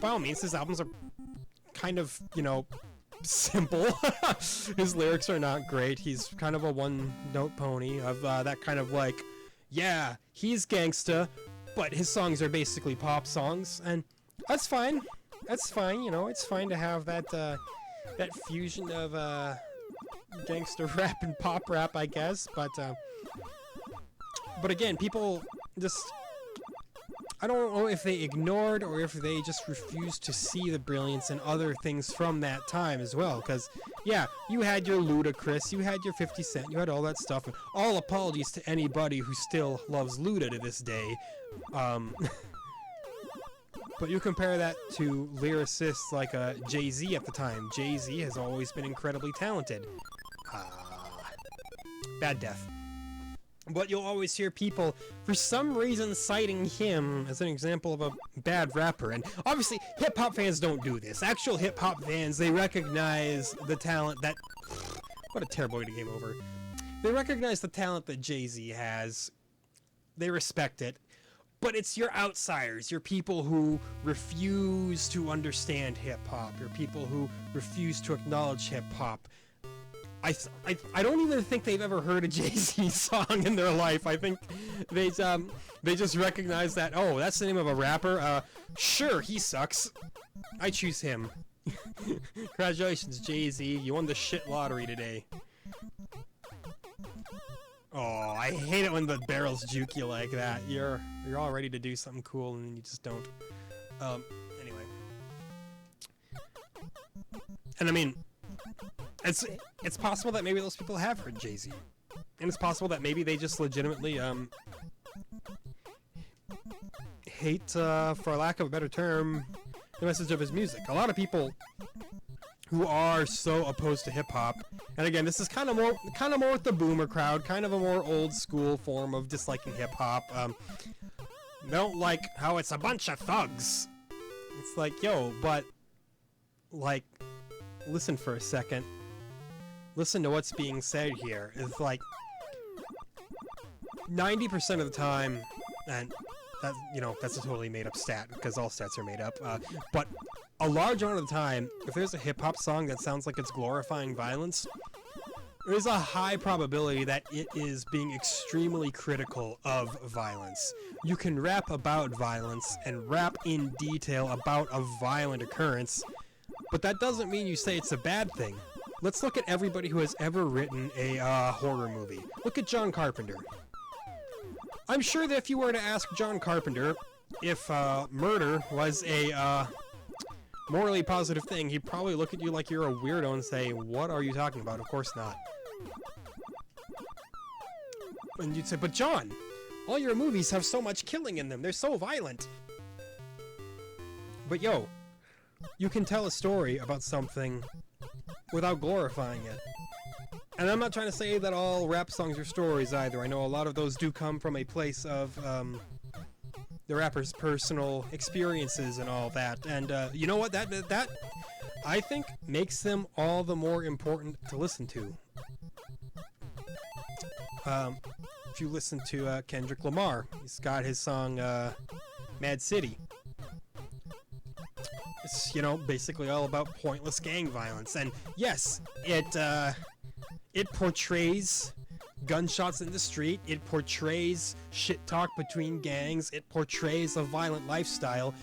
By all means, his albums are kind of, you know, simple. His lyrics are not great. He's kind of a one-note pony of that kind of like, yeah, he's gangsta, but his songs are basically pop songs, and that's fine. That's fine, you know, it's fine to have that, that fusion of, gangster rap and pop rap, I guess, but again, people just, I don't know if they ignored or if they just refused to see the brilliance in other things from that time as well. Because, yeah, you had your Ludacris, you had your 50 Cent, you had all that stuff. And all apologies to anybody who still loves Luda to this day. But you compare that to lyricists like Jay-Z at the time. Jay-Z has always been incredibly talented. Bad death. But you'll always hear people, for some reason, citing him as an example of a bad rapper. And obviously, hip-hop fans don't do this. Actual hip-hop fans, they recognize the talent that... What a terrible way to game over. They recognize the talent that Jay-Z has. They respect it. But it's your outsiders, your people who refuse to understand hip-hop, your people who refuse to acknowledge hip-hop. I don't even think they've ever heard a Jay-Z song in their life. I think they just recognize that, oh, that's the name of a rapper. Sure, he sucks. I choose him. Congratulations, Jay-Z. You won the shit lottery today. Oh, I hate it when the barrels juke you like that. You're all ready to do something cool and you just don't. Anyway. And I mean, it's possible that maybe those people have heard Jay-Z. And it's possible that maybe they just legitimately, hate, for lack of a better term, the message of his music. A lot of people who are so opposed to hip-hop, and again, this is kind of more with the boomer crowd, kind of a more old-school form of disliking hip-hop. They don't like how it's a bunch of thugs. It's like, yo, but, like, listen for a second. Listen to what's being said here. It's like 90% of the time, and that, you know, that's a totally made-up stat because all stats are made up. But a large amount of the time, if there's a hip-hop song that sounds like it's glorifying violence, there's a high probability that it is being extremely critical of violence. You can rap about violence and rap in detail about a violent occurrence, but that doesn't mean you say it's a bad thing. Let's look at everybody who has ever written a horror movie. Look at John Carpenter. I'm sure that if you were to ask John Carpenter if murder was a morally positive thing, he'd probably look at you like you're a weirdo and say, what are you talking about? Of course not. And you'd say, but John, all your movies have so much killing in them. They're so violent. But yo, you can tell a story about something without glorifying it. And I'm not trying to say that all rap songs are stories either. I know a lot of those do come from a place of the rapper's personal experiences and all that. And you know what? That I think makes them all the more important to listen to. If you listen to Kendrick Lamar, he's got his song Mad City. It's, you know, basically all about pointless gang violence. And yes, it portrays gunshots in the street, it portrays shit talk between gangs, it portrays a violent lifestyle,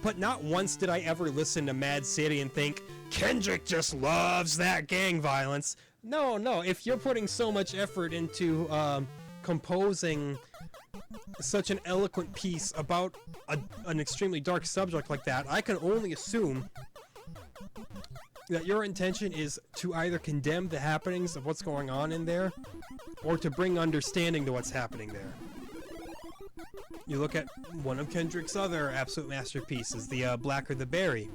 but not once did I ever listen to Mad City and think, Kendrick just loves that gang violence. No, if you're putting so much effort into composing such an eloquent piece about an extremely dark subject like that, I can only assume that your intention is to either condemn the happenings of what's going on in there, or to bring understanding to what's happening there. You look at one of Kendrick's other absolute masterpieces, the Blacker the Berry.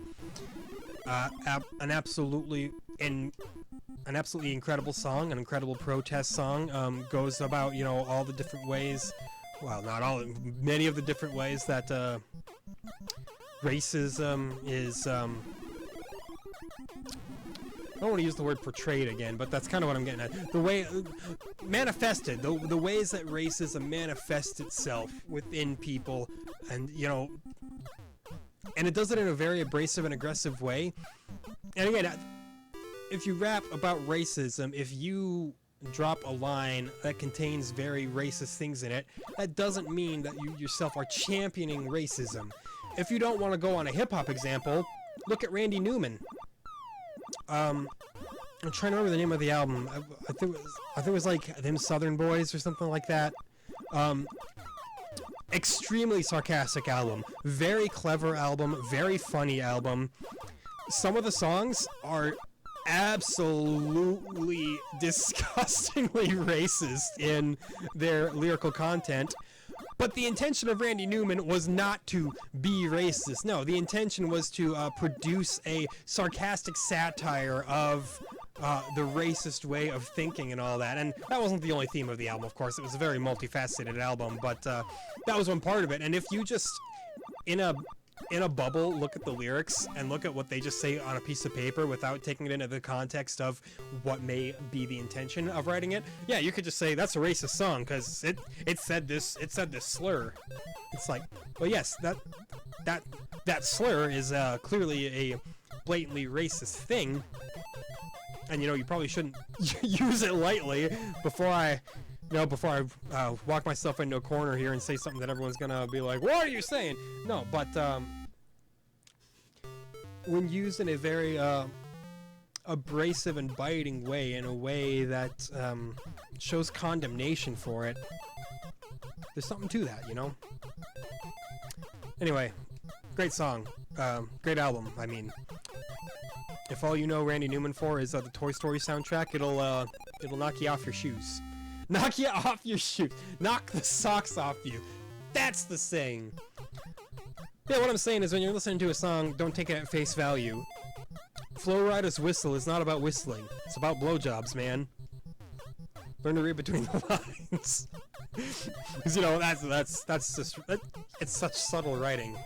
An absolutely incredible song, an incredible protest song, goes about, you know, all the different ways, well, not all, many of the different ways that racism is, I don't want to use the word portrayed again, but that's kind of what I'm getting at. The way manifested, the ways that racism manifests itself within people, and, you know, and it does it in a very abrasive and aggressive way. And again, if you rap about racism, if you drop a line that contains very racist things in it, that doesn't mean that you yourself are championing racism. If you don't want to go on a hip-hop example, look at Randy Newman. I'm trying to remember the name of the album. I think it was like them Southern Boys or something like that. extremely sarcastic album, very clever album, very funny album. Some of the songs are absolutely disgustingly racist in their lyrical content, but the intention of Randy Newman was not to be racist. No, the intention was to produce a sarcastic satire of the racist way of thinking and all that. And that wasn't the only theme of the album, of course. It was a very multifaceted album, but that was one part of it. And if you just, in a bubble, look at the lyrics and look at what they just say on a piece of paper without taking it into the context of what may be the intention of writing it, yeah, you could just say that's a racist song because it said this slur. It's like, well, yes, that slur is clearly a blatantly racist thing, and you probably shouldn't use it lightly. Before I walk myself into a corner here and say something that everyone's gonna be like, what are you saying? No, but when used in a very abrasive and biting way, in a way that shows condemnation for it, there's something to that, Anyway, great song, great album. I mean, if all you know Randy Newman for is the Toy Story soundtrack, it'll knock you off your shoes. Knock you off your shoes. Knock the socks off you. That's the saying. Yeah, what I'm saying is when you're listening to a song, don't take it at face value. Flo Rida's Whistle is not about whistling. It's about blowjobs, man. Learn to read between the lines. Because, that's just... it's such subtle writing,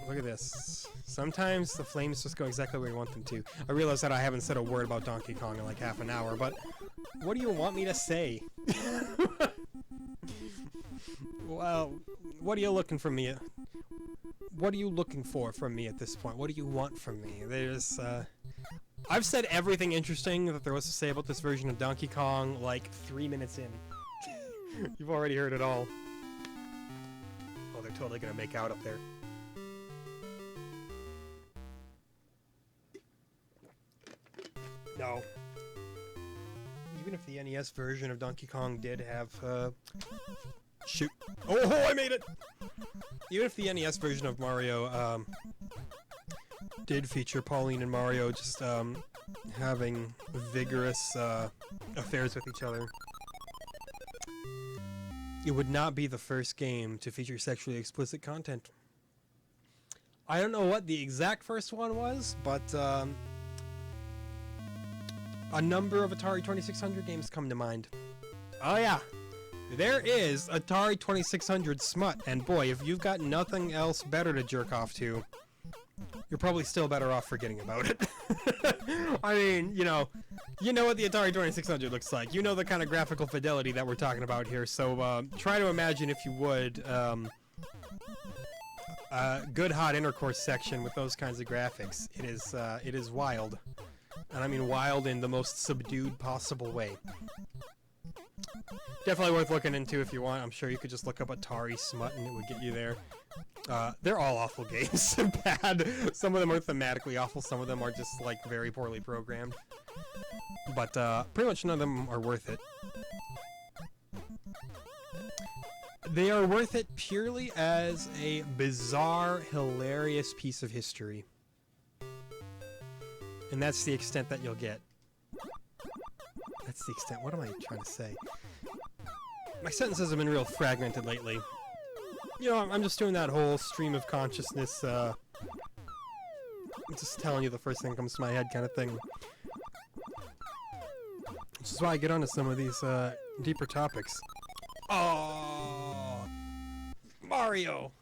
Look at this. Sometimes the flames just go exactly where you want them to. I realize that I haven't said a word about Donkey Kong in like half an hour, but what do you want me to say? Well, what are you looking from me? What are you looking for from me at this point? What do you want from me? I've said everything interesting that there was to say about this version of Donkey Kong like 3 minutes in. You've already heard it all. Oh, they're totally gonna make out up there. No. Even if the NES version of Donkey Kong did have, shoot. Oh, I made it! Even if the NES version of Mario, did feature Pauline and Mario just, having vigorous, affairs with each other, it would not be the first game to feature sexually explicit content. I don't know what the exact first one was, but, a number of Atari 2600 games come to mind. Oh yeah, there is Atari 2600 smut, and boy, if you've got nothing else better to jerk off to, you're probably still better off forgetting about it. I mean, you know what the Atari 2600 looks like. You know the kind of graphical fidelity that we're talking about here, so try to imagine, if you would, a good hot intercourse section with those kinds of graphics. It is wild. And I mean wild in the most subdued possible way. Definitely worth looking into if you want. I'm sure you could just look up Atari smut and it would get you there. They're all awful games. Bad. Some of them are thematically awful. Some of them are just like very poorly programmed. But pretty much none of them are worth it. They are worth it purely as a bizarre, hilarious piece of history. And that's the extent that you'll get. That's the extent. What am I trying to say? My sentences have been real fragmented lately. You know, I'm just doing that whole stream of consciousness, I'm just telling you the first thing that comes to my head kind of thing. Which is why I get onto some of these, deeper topics. Oh, Mario!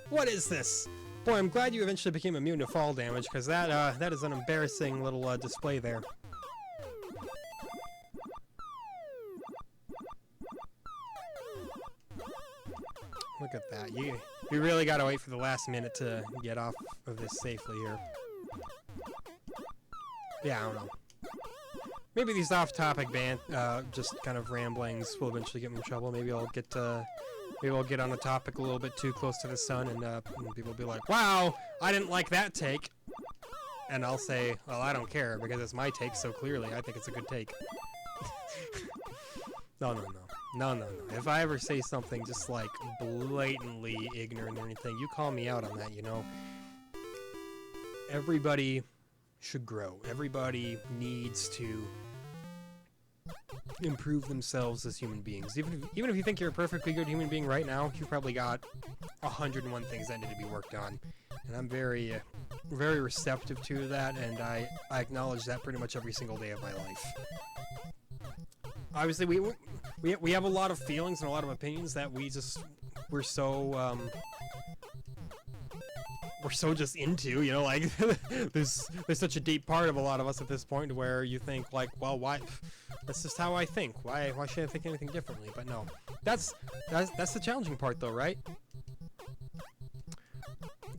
What is this? Boy, I'm glad you eventually became immune to fall damage, because that is an embarrassing little display there. Look at that. You really gotta wait for the last minute to get off of this safely here. Yeah, I don't know. Maybe these off-topic just kind of ramblings will eventually get me in trouble. Maybe I'll get on a topic a little bit too close to the sun, and people will be like, "Wow, I didn't like that take." And I'll say, well, I don't care, because it's my take, so clearly I think it's a good take. No. If I ever say something just, like, blatantly ignorant or anything, you call me out on that, you know? Everybody should grow. Everybody needs to improve themselves as human beings. Even if you think you're a perfectly good human being right now, you've probably got 101 things that need to be worked on. And I'm very receptive to that, and I acknowledge that pretty much every single day of my life. Obviously, we have a lot of feelings and a lot of opinions that we're so just into, you know, like there's such a deep part of a lot of us at this point where you think like, well, why? That's just how I think. Why should I think anything differently? But no, that's the challenging part, though, right?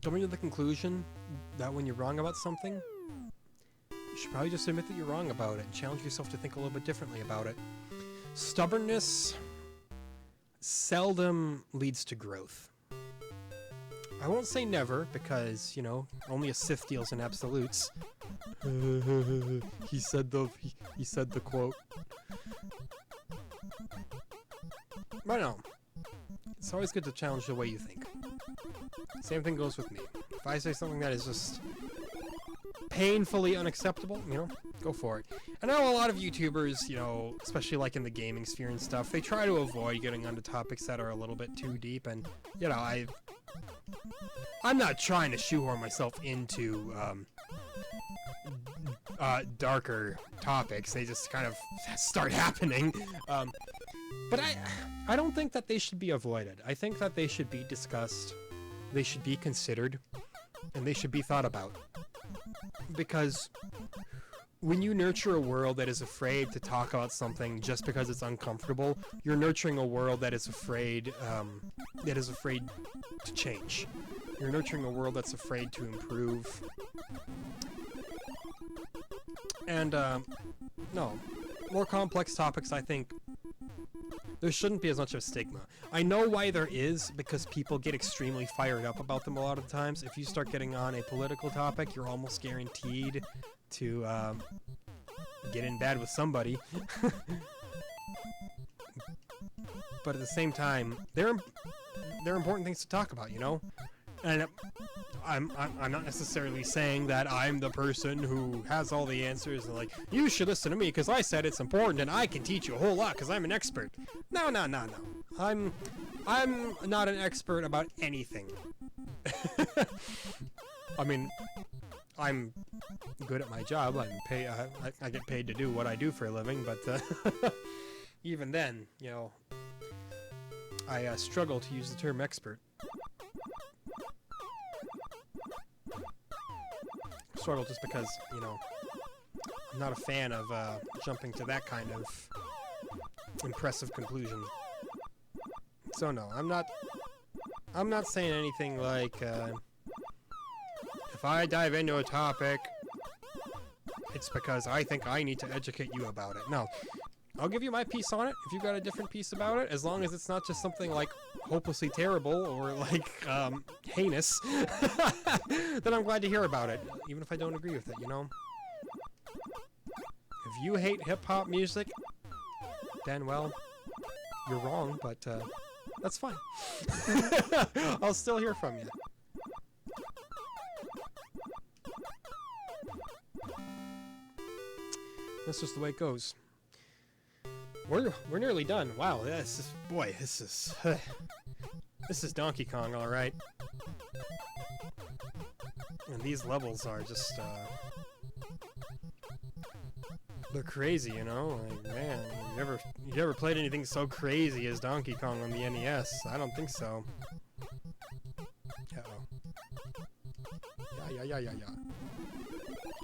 Coming to the conclusion that when you're wrong about something, you should probably just admit that you're wrong about it and challenge yourself to think a little bit differently about it. Stubbornness seldom leads to growth. I won't say never, because, you know, only a Sith deals in absolutes. He said the quote. But no, it's always good to challenge the way you think. Same thing goes with me. If I say something that is just painfully unacceptable, you know, go for it. I know a lot of YouTubers, you know, especially like in the gaming sphere and stuff, they try to avoid getting onto topics that are a little bit too deep, and, you know, I'm not trying to shoehorn myself into darker topics. They just kind of start happening. But I don't think that they should be avoided. I think that they should be discussed, they should be considered, and they should be thought about. Because when you nurture a world that is afraid to talk about something just because it's uncomfortable, you're nurturing a world that is afraid to change. You're nurturing a world that's afraid to improve. And, no. More complex topics, I think, there shouldn't be as much of a stigma. I know why there is, because people get extremely fired up about them a lot of times. If you start getting on a political topic, you're almost guaranteed to, get in bad with somebody. But at the same time, they're important things to talk about, you know? And I'm not necessarily saying that I'm the person who has all the answers and like, you should listen to me because I said it's important and I can teach you a whole lot because I'm an expert. No. I'm not an expert about anything. I mean, I'm good at my job. I get paid to do what I do for a living, but even then, you know, I struggle to use the term expert. Struggle just because, you know, I'm not a fan of jumping to that kind of impressive conclusion. So no, I'm not saying anything like if I dive into a topic, it's because I think I need to educate you about it. No, I'll give you my piece on it if you've got a different piece about it, as long as it's not just something like hopelessly terrible or like heinous. Then I'm glad to hear about it, even if I don't agree with it, you know? If you hate hip-hop music, then, well, you're wrong, but that's fine. I'll still hear from you. That's just the way it goes. We're nearly done. Wow, this is Donkey Kong, all right. And these levels are just they're crazy, you know. Like, man, you never played anything so crazy as Donkey Kong on the NES? I don't think so. Uh-oh. Yeah.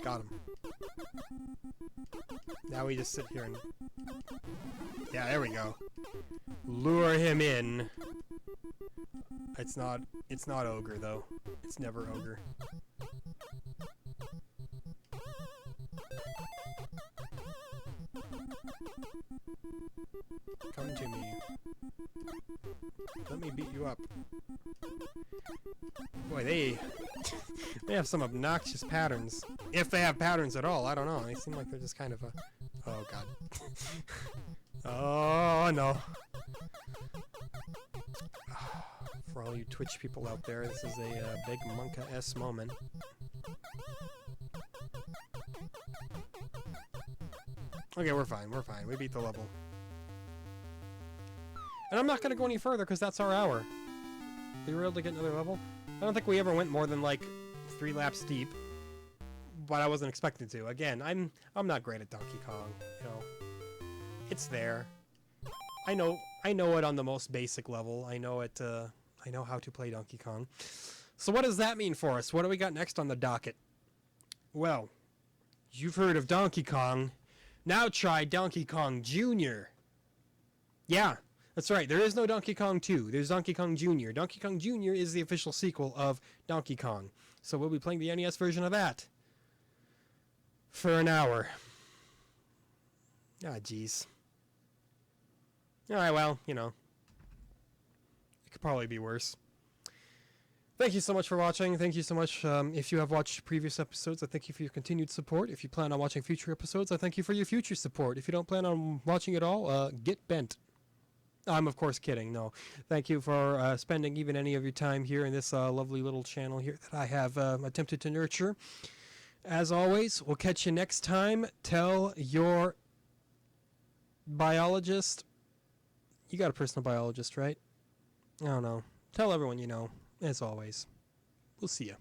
Got him. Now we just sit here and... Yeah, there we go. Lure him in. It's not ogre, though. It's never ogre. Come to me. Let me beat you up. Boy, they have some obnoxious patterns. If they have patterns at all, I don't know. They seem like they're just kind of a... Oh, God. Oh, no. For all you Twitch people out there, this is a big Monka-S moment. Okay, we're fine, we're fine. We beat the level. And I'm not going to go any further because that's our hour. We were able to get another level. I don't think we ever went more than like 3 laps deep. But I wasn't expecting to. Again, I'm not great at Donkey Kong, you know. It's there. I know it on the most basic level. I know it I know how to play Donkey Kong. So what does that mean for us? What do we got next on the docket? Well, you've heard of Donkey Kong. Now try Donkey Kong Jr. Yeah, that's right. There is no Donkey Kong 2. There's Donkey Kong Jr. Donkey Kong Jr. is the official sequel of Donkey Kong. So we'll be playing the NES version of that for an hour. Ah, jeez. Alright, well, you know. It could probably be worse. Thank you so much for watching. Thank you so much. If you have watched previous episodes, I thank you for your continued support. If you plan on watching future episodes, I thank you for your future support. If you don't plan on watching at all, get bent. I'm, of course, kidding. No. Thank you for spending even any of your time here in this lovely little channel here that I have attempted to nurture. As always, we'll catch you next time. Tell your biologist. You got a personal biologist, right? I don't know. Tell everyone you know. As always, we'll see you.